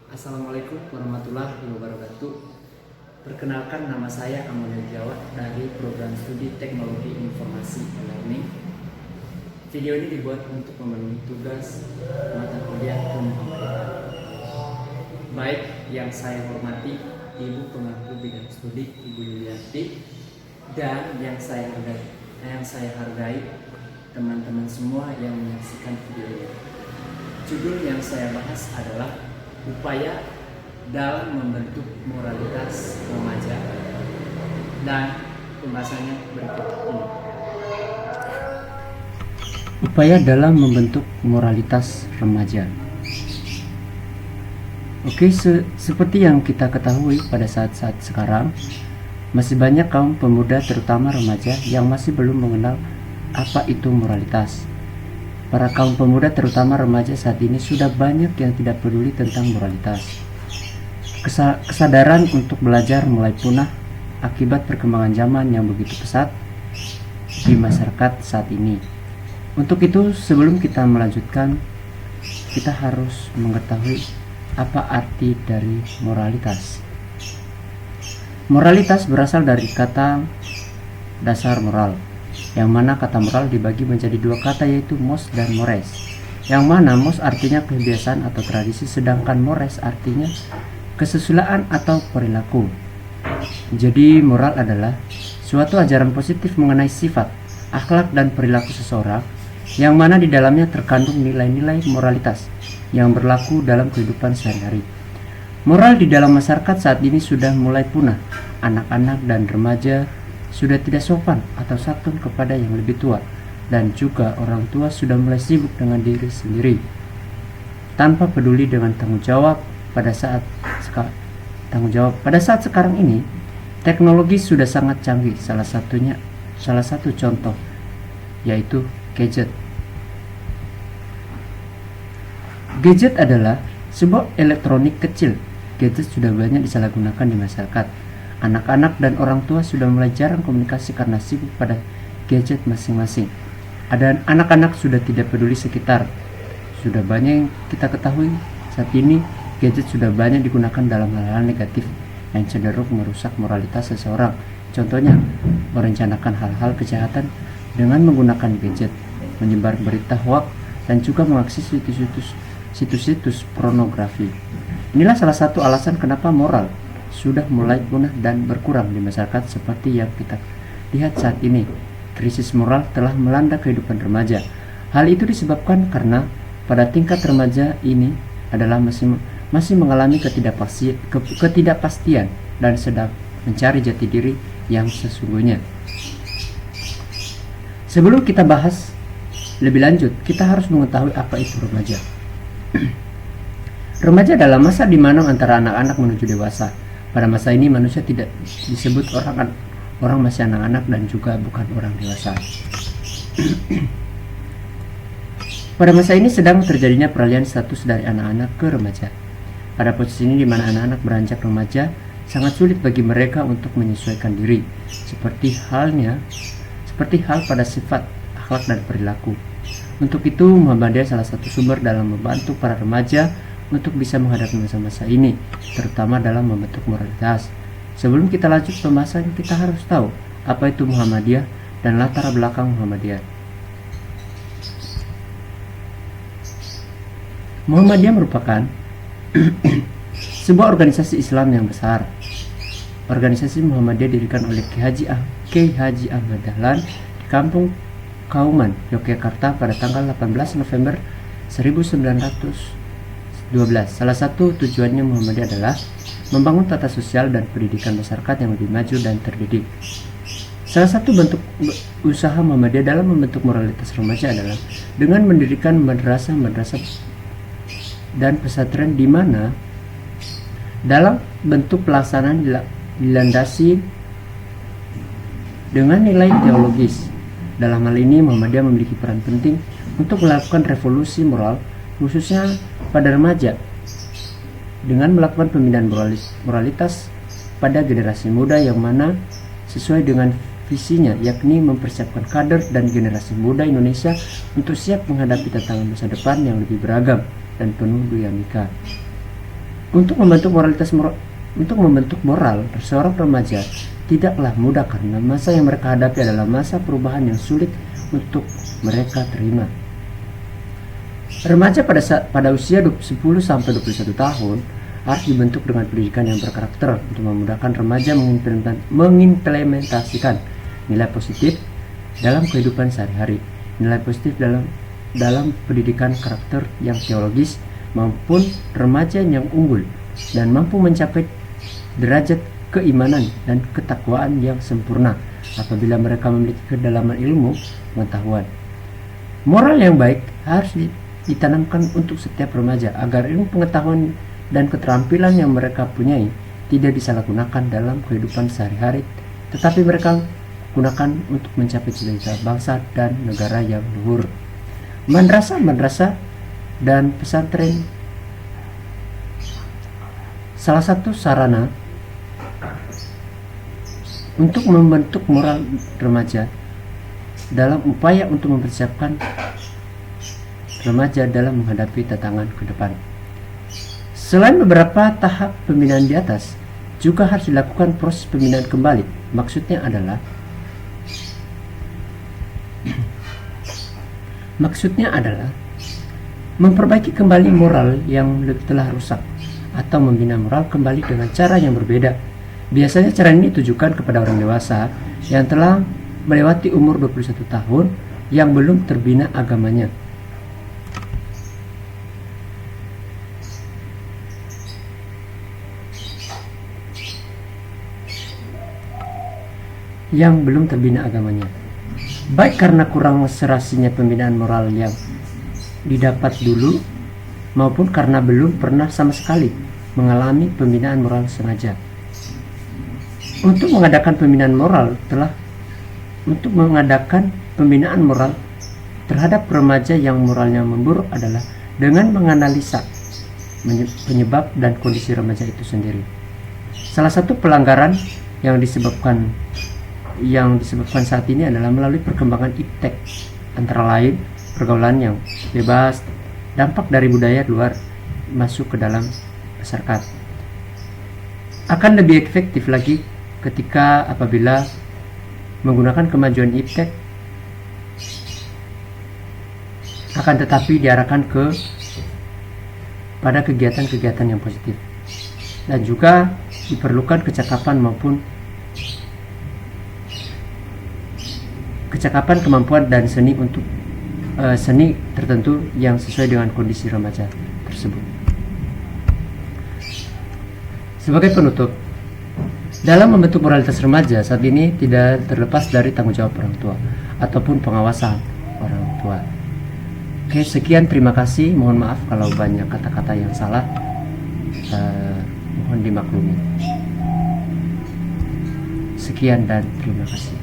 Assalamualaikum warahmatullahi wabarakatuh. Perkenalkan, nama saya Amonel Jawa dari program studi Teknologi Informasi Learning. Video ini dibuat untuk memenuhi tugas mata kuliah Muhammadiyah. Baik yang saya hormati Ibu Pengaku Bidang Studi Ibu Yulianti, dan yang saya hargai teman-teman semua yang menyaksikan video ini. Judul yang saya bahas adalah upaya dalam membentuk moralitas remaja, dan pembahasannya berikut ini. Upaya dalam membentuk moralitas remaja. Oke, seperti yang kita ketahui pada saat-saat sekarang, masih banyak kaum pemuda terutama remaja yang masih belum mengenal apa itu moralitas. Para kaum pemuda terutama remaja saat ini sudah banyak yang tidak peduli tentang moralitas. Kesadaran untuk belajar mulai punah akibat perkembangan zaman yang begitu pesat di masyarakat saat ini. Untuk itu, sebelum kita melanjutkan, kita harus mengetahui apa arti dari moralitas. Moralitas berasal dari kata dasar moral, yang mana kata moral dibagi menjadi dua kata, yaitu mos dan mores, yang mana mos artinya kebiasaan atau tradisi, sedangkan mores artinya kesusilaan atau perilaku. Jadi moral adalah suatu ajaran positif mengenai sifat, akhlak dan perilaku seseorang, yang mana di dalamnya terkandung nilai-nilai moralitas yang berlaku dalam kehidupan sehari-hari. Moral di dalam masyarakat saat ini sudah mulai punah. Anak-anak dan remaja sudah tidak sopan atau santun kepada yang lebih tua, dan juga orang tua sudah mulai sibuk dengan diri sendiri tanpa peduli dengan tanggung jawab. Pada saat sekarang ini, teknologi sudah sangat canggih. Salah satu contoh yaitu gadget. Gadget adalah sebuah elektronik kecil. Gadget sudah banyak disalahgunakan di masyarakat. Anak-anak dan orang tua sudah mulai jarang komunikasi karena sibuk pada gadget masing-masing. Dan anak-anak sudah tidak peduli sekitar. Sudah banyak yang kita ketahui saat ini, gadget sudah banyak digunakan dalam hal-hal negatif yang cenderung merusak moralitas seseorang. Contohnya, merencanakan hal-hal kejahatan dengan menggunakan gadget, menyebar berita hoax, dan juga mengakses situs-situs pornografi. Inilah salah satu alasan kenapa moral sudah mulai punah dan berkurang di masyarakat seperti yang kita lihat saat ini. Krisis moral telah melanda kehidupan remaja. Hal itu disebabkan karena pada tingkat remaja ini adalah masih mengalami ketidakpastian dan sedang mencari jati diri yang sesungguhnya. Sebelum kita bahas lebih lanjut, kita harus mengetahui apa itu remaja. Remaja adalah masa di mana antara anak-anak menuju dewasa. Pada masa ini manusia tidak disebut orang masih anak-anak dan juga bukan orang dewasa. Pada masa ini sedang terjadinya peralihan status dari anak-anak ke remaja. Pada posisi ini di mana anak-anak beranjak remaja, sangat sulit bagi mereka untuk menyesuaikan diri, seperti hal pada sifat, akhlak dan perilaku. Untuk itu, Muhammadiyah salah satu sumber dalam membantu para remaja untuk bisa menghadapi masa-masa ini, terutama dalam membentuk moralitas. Sebelum kita lanjut pembahasan, kita harus tahu apa itu Muhammadiyah dan latar belakang Muhammadiyah. Muhammadiyah merupakan sebuah organisasi Islam yang besar. Organisasi Muhammadiyah didirikan oleh Kiai Haji Ahmad Dahlan di Kampung Kauman, Yogyakarta pada tanggal 18 November 1912. Salah satu tujuannya Muhammadiyah adalah membangun tata sosial dan pendidikan masyarakat yang lebih maju dan terdidik. Salah satu bentuk usaha Muhammadiyah dalam membentuk moralitas remaja adalah dengan mendirikan madrasah dan pesantren, di mana dalam bentuk pelaksanaan dilandasi dengan nilai teologis. Dalam hal ini, Muhammadiyah memiliki peran penting untuk melakukan revolusi moral, khususnya pada remaja, dengan melakukan pembinaan moralitas pada generasi muda yang mana sesuai dengan visinya, yakni mempersiapkan kader dan generasi muda Indonesia untuk siap menghadapi tantangan masa depan yang lebih beragam dan penuh dinamika. Untuk membentuk moral seorang remaja tidaklah mudah karena masa yang mereka hadapi adalah masa perubahan yang sulit untuk mereka terima. Remaja pada usia 10 sampai 21 tahun harus dibentuk dengan pendidikan yang berkarakter untuk memudahkan remaja mengimplementasikan nilai positif dalam kehidupan sehari-hari, nilai positif dalam pendidikan karakter yang teologis maupun remaja yang unggul dan mampu mencapai derajat keimanan dan ketakwaan yang sempurna apabila mereka memiliki kedalaman ilmu pengetahuan. Moral yang baik harus ditanamkan untuk setiap remaja agar ilmu pengetahuan dan keterampilan yang mereka punyai tidak disalahgunakan dalam kehidupan sehari-hari, tetapi mereka gunakan untuk mencapai cita-cita bangsa dan negara yang luhur. Madrasah dan pesantren salah satu sarana untuk membentuk moral remaja dalam upaya untuk mempersiapkan remaja dalam menghadapi tantangan ke depan. Selain beberapa tahap pembinaan di atas, juga harus dilakukan proses pembinaan kembali. Maksudnya adalah memperbaiki kembali moral yang telah rusak atau membina moral kembali dengan cara yang berbeda. Biasanya cara ini ditujukan kepada orang dewasa yang telah melewati umur 21 tahun yang belum terbina agamanya. Baik karena kurang serasinya pembinaan moral yang didapat dulu maupun karena belum pernah sama sekali mengalami pembinaan moral sengaja. Untuk mengadakan pembinaan moral terhadap remaja yang moralnya memburuk adalah dengan menganalisa penyebab dan kondisi remaja itu sendiri. Salah satu pelanggaran yang disebabkan saat ini adalah melalui perkembangan iptek, antara lain pergaulan yang bebas, dampak dari budaya luar masuk ke dalam masyarakat. Akan lebih efektif lagi apabila menggunakan kemajuan iptek, akan tetapi diarahkan pada kegiatan-kegiatan yang positif, dan juga diperlukan kecakapan, kemampuan dan seni tertentu yang sesuai dengan kondisi remaja tersebut. Sebagai penutup, dalam membentuk moralitas remaja saat ini tidak terlepas dari tanggung jawab orang tua ataupun pengawasan orang tua. Oke, sekian, terima kasih. Mohon maaf kalau banyak kata-kata yang salah, mohon dimaklumi. Sekian dan terima kasih.